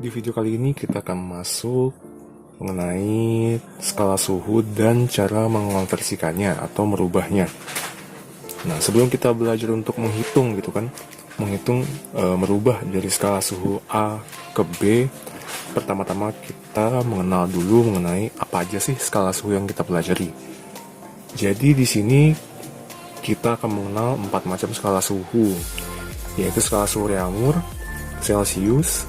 Di video kali ini kita akan masuk mengenai skala suhu dan cara mengonversikannya atau merubahnya. Nah, sebelum kita belajar untuk menghitung gitu kan, merubah dari skala suhu A ke B, pertama-tama kita mengenal dulu mengenai apa aja sih skala suhu yang kita pelajari. Jadi di sini kita akan mengenal 4 macam skala suhu, yaitu skala suhu Reaumur, Celsius,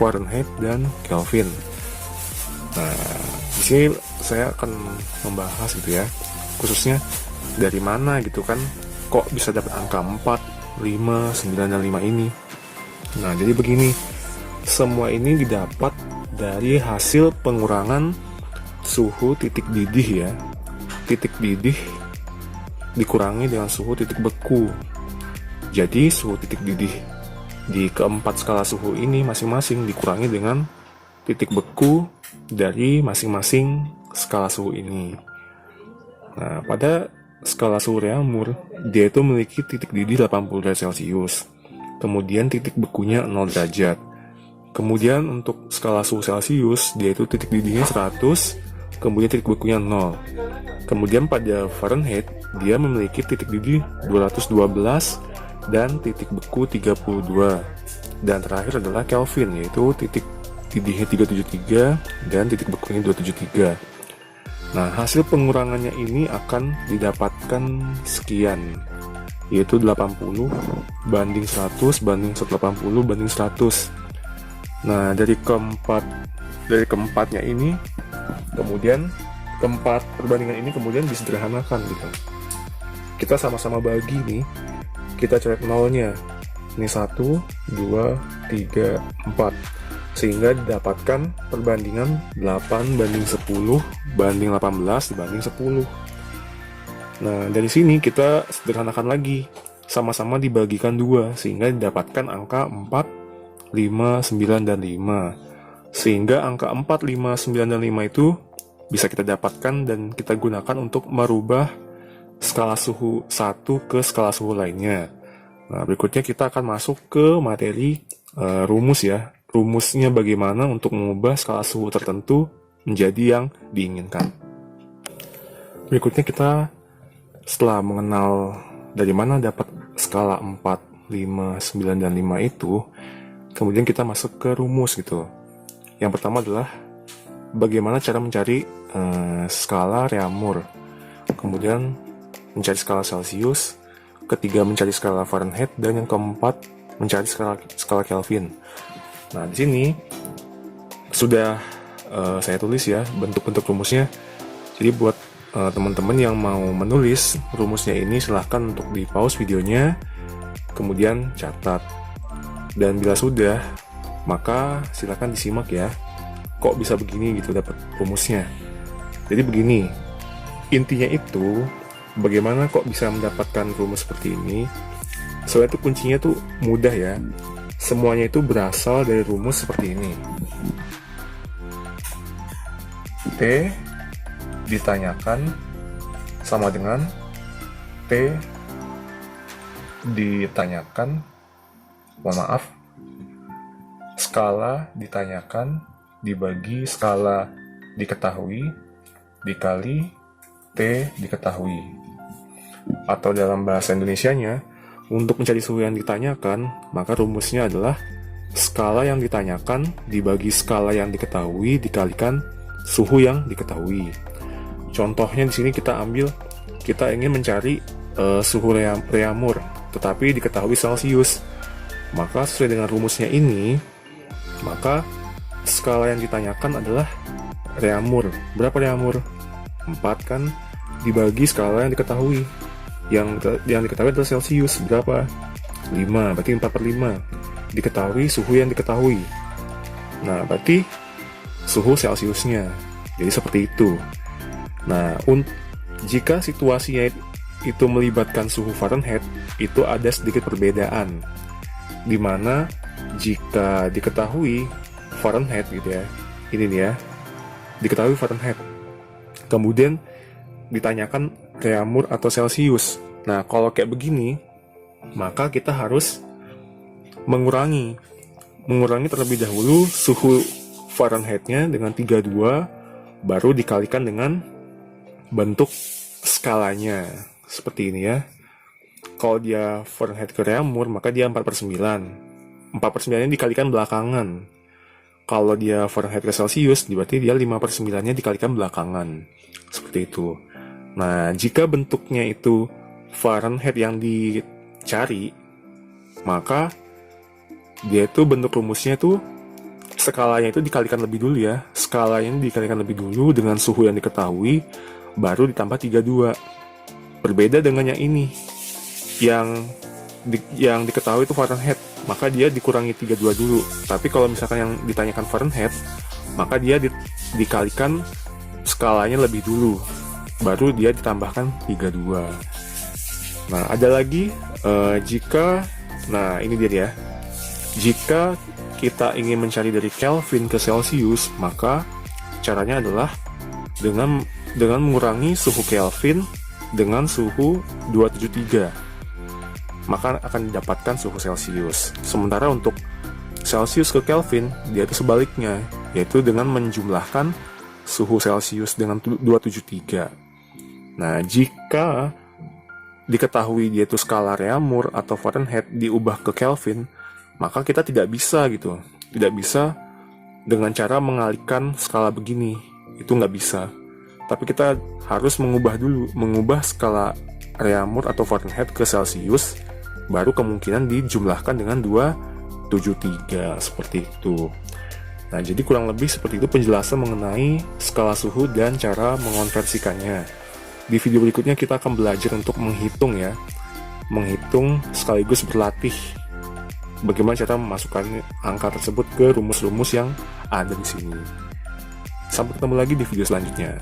Fahrenheit, dan Kelvin. Nah, di sini saya akan membahas gitu ya, khususnya dari mana gitu kan, kok bisa dapat angka 4, 5, 9, dan 5 ini. Nah, jadi begini, semua ini didapat dari hasil pengurangan suhu titik didih ya. Titik didih dikurangi dengan suhu titik beku. Jadi suhu titik didih di keempat skala suhu ini masing-masing dikurangi dengan titik beku dari masing-masing skala suhu ini. Nah, pada skala suhu Reaumur, dia itu memiliki titik didih 80 derajat Celcius. Kemudian titik bekunya 0 derajat. Kemudian untuk skala suhu Celcius, dia itu titik didihnya 100, kemudian titik bekunya 0. Kemudian pada Fahrenheit, dia memiliki titik didih 212 dan titik beku 32. Dan terakhir adalah Kelvin, yaitu titik didihnya 373 dan titik bekunya 273. Nah, hasil pengurangannya ini akan didapatkan sekian, yaitu 80 banding 100 banding 180 banding 100. Nah, dari keempatnya ini, kemudian keempat perbandingan ini kemudian disederhanakan gitu. Kita sama-sama bagi nih, kita coret nolnya. Ini 1, 2, 3, 4. Sehingga didapatkan perbandingan 8 banding 10 banding 18 dibanding 10. Nah, dari sini kita sederhanakan lagi. Sama-sama dibagikan 2, sehingga didapatkan angka 4, 5, 9, dan 5. Sehingga angka 4, 5, 9, dan 5 itu bisa kita dapatkan dan kita gunakan untuk merubah skala suhu 1 ke skala suhu lainnya. Nah, berikutnya kita akan masuk ke materi rumus ya. Rumusnya bagaimana untuk mengubah skala suhu tertentu menjadi yang diinginkan. Berikutnya kita setelah mengenal dari mana dapat skala 4, 5, 9, dan 5 itu, kemudian kita masuk ke rumus gitu. Yang pertama adalah bagaimana cara mencari skala Reaumur, kemudian mencari skala Celsius, ketiga mencari skala Fahrenheit, dan yang keempat mencari skala Kelvin. Nah, di sini sudah saya tulis ya bentuk-bentuk rumusnya. Jadi buat teman-teman yang mau menulis rumusnya ini, silahkan untuk di pause videonya, kemudian catat. Dan bila sudah, maka silahkan disimak ya. Kok bisa begini gitu dapat rumusnya. Jadi begini, intinya itu bagaimana kok bisa mendapatkan rumus seperti ini. Soalnya itu kuncinya tuh mudah ya. Semuanya itu berasal dari rumus seperti ini. T ditanyakan sama dengan T ditanyakan, skala ditanyakan dibagi skala diketahui dikali T diketahui. Atau dalam bahasa Indonesianya, untuk mencari suhu yang ditanyakan, maka rumusnya adalah skala yang ditanyakan dibagi skala yang diketahui dikalikan suhu yang diketahui. Contohnya di sini kita ingin mencari suhu Reaumur, tetapi diketahui Celsius. Maka sesuai dengan rumusnya ini, maka skala yang ditanyakan adalah Reaumur. Berapa Reaumur? 4 kan, dibagi skala yang diketahui. Yang diketahui adalah Celsius. Berapa? 5, berarti 4/5. Diketahui suhu yang diketahui. Nah, berarti suhu Celsiusnya. Jadi seperti itu. Nah, jika situasinya itu melibatkan suhu Fahrenheit, itu ada sedikit perbedaan. Dimana jika diketahui Fahrenheit gitu ya, ini nih ya, diketahui Fahrenheit, kemudian ditanyakan Reaumur atau Celsius. Nah, kalau kayak begini, maka kita harus mengurangi mengurangi terlebih dahulu suhu Fahrenheit-nya dengan 32, baru dikalikan dengan bentuk skalanya. Seperti ini ya. Kalau dia Fahrenheit ke Reaumur, maka dia 4/9. 4/9-nya dikalikan belakangan. Kalau dia Fahrenheit ke Celsius, berarti dia 5/9-nya dikalikan belakangan. Seperti itu. Nah, jika bentuknya itu Fahrenheit yang dicari, maka dia itu bentuk rumusnya itu skalanya itu dikalikan lebih dulu ya. Skalanya dikalikan lebih dulu dengan suhu yang diketahui, baru ditambah 32. Berbeda dengan yang ini. Yang diketahui itu Fahrenheit, maka dia dikurangi 32 dulu. Tapi kalau misalkan yang ditanyakan Fahrenheit, maka dia dikalikan skalanya lebih dulu, baru dia ditambahkan 32. Nah, ada lagi ini dia ya. Jika kita ingin mencari dari Kelvin ke Celsius, maka caranya adalah dengan mengurangi suhu Kelvin dengan suhu 273. Maka akan didapatkan suhu Celsius. Sementara untuk Celsius ke Kelvin, dia itu sebaliknya, yaitu dengan menjumlahkan suhu Celsius dengan 273. Nah, jika diketahui dia itu skala Reaumur atau Fahrenheit diubah ke Kelvin, maka kita tidak bisa gitu. Tidak bisa dengan cara mengalihkan skala begini. Itu nggak bisa. Tapi kita harus mengubah skala Reaumur atau Fahrenheit ke Celsius, baru kemungkinan dijumlahkan dengan 273, seperti itu. Nah, jadi kurang lebih seperti itu penjelasan mengenai skala suhu dan cara mengonversikannya. Di video berikutnya kita akan belajar untuk menghitung ya. Menghitung sekaligus berlatih bagaimana cara memasukkan angka tersebut ke rumus-rumus yang ada di sini. Sampai ketemu lagi di video selanjutnya.